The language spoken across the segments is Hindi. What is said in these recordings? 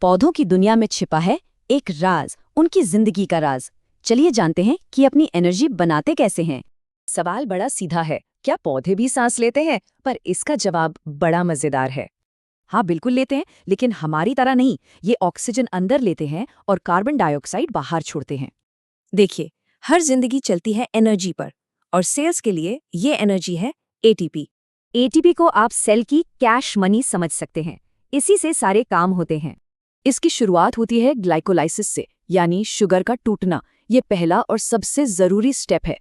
पौधों की दुनिया में छिपा है एक राज, उनकी जिंदगी का राज। चलिए जानते हैं कि अपनी एनर्जी बनाते कैसे हैं। सवाल बड़ा सीधा है, क्या पौधे भी सांस लेते हैं? पर इसका जवाब बड़ा मजेदार है। हाँ, बिल्कुल लेते हैं, लेकिन हमारी तरह नहीं। ये ऑक्सीजन अंदर लेते हैं और कार्बन डाइऑक्साइड बाहर छोड़ते हैं। देखिए, हर जिंदगी चलती है एनर्जी पर, और सेल्स के लिए ये एनर्जी है एटीपी। एटीपी को आप सेल की कैश मनी समझ सकते हैं। इसी से सारे काम होते हैं। इसकी शुरुआत होती है ग्लाइकोलाइसिस से, यानी शुगर का टूटना। ये पहला और सबसे जरूरी स्टेप है।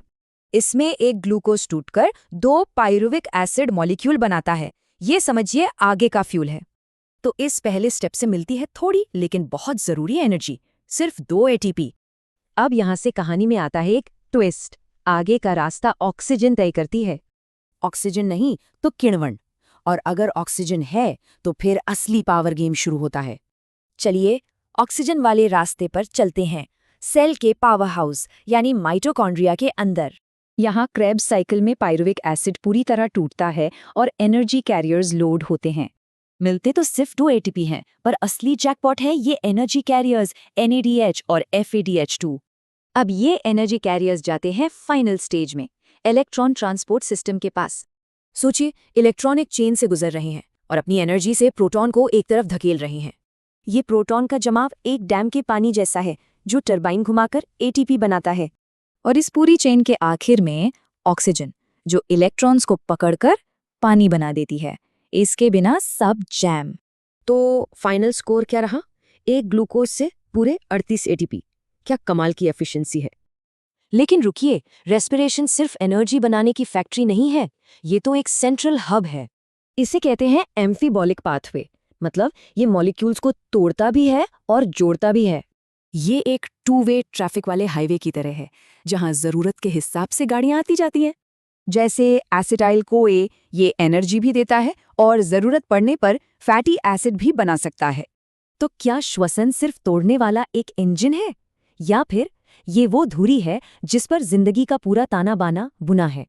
इसमें एक ग्लूकोज टूटकर 2 पाइरुविक एसिड मॉलिक्यूल बनाता है। ये समझिए आगे का फ्यूल है। तो इस पहले स्टेप से मिलती है थोड़ी लेकिन बहुत जरूरी एनर्जी, सिर्फ 2 एटीपी। अब यहाँ से कहानी में आता है एक ट्विस्ट। आगे का रास्ता ऑक्सीजन तय करती है। ऑक्सीजन नहीं तो किण्वन। और अगर ऑक्सीजन है तो फिर असली पावर गेम शुरू होता है। चलिए ऑक्सीजन वाले रास्ते पर चलते हैं, सेल के पावर हाउस यानी माइटोकॉन्ड्रिया के अंदर। यहाँ क्रेब्स साइकिल में पाइरुविक एसिड पूरी तरह टूटता है और एनर्जी कैरियर्स लोड होते हैं। मिलते तो सिर्फ 2 एटीपी हैं, पर असली जैकपॉट है ये एनर्जी कैरियर्स NADH और FADH2। अब ये एनर्जी कैरियर्स जाते हैं फाइनल स्टेज में, इलेक्ट्रॉन ट्रांसपोर्ट सिस्टम के पास। सोचिए, इलेक्ट्रॉनिक चेन से गुजर रहे हैं और अपनी एनर्जी से प्रोटॉन को एक तरफ धकेल रहे हैं। ये प्रोटॉन का जमाव एक डैम के पानी जैसा है, जो टरबाइन घुमाकर एटीपी बनाता है। और इस पूरी चेन के आखिर में ऑक्सीजन, जो इलेक्ट्रॉन्स को पकड़कर पानी बना देती है। इसके बिना सब जैम। तो फाइनल स्कोर क्या रहा? एक ग्लूकोज से पूरे 38 एटीपी। क्या कमाल की एफिशिएंसी है। लेकिन रुकिए, रेस्पिरेशन सिर्फ एनर्जी बनाने की फैक्ट्री नहीं है, ये तो एक सेंट्रल हब है। इसे कहते हैं एम्फीबॉलिक पाथवे, मतलब ये मॉलिक्यूल्स को तोड़ता भी है और जोड़ता भी है। ये एक 2 वे ट्रैफिक वाले हाईवे की तरह है, जहां जरूरत के हिसाब से गाड़ियां आती जाती हैं। जैसे एसिटाइल CoA ये एनर्जी भी देता है और जरूरत पड़ने पर फैटी एसिड भी बना सकता है। तो क्या श्वसन सिर्फ तोड़ने वाला एक इंजन है, या फिर ये वो धुरी है जिस पर जिंदगी का पूरा ताना बाना बुना है?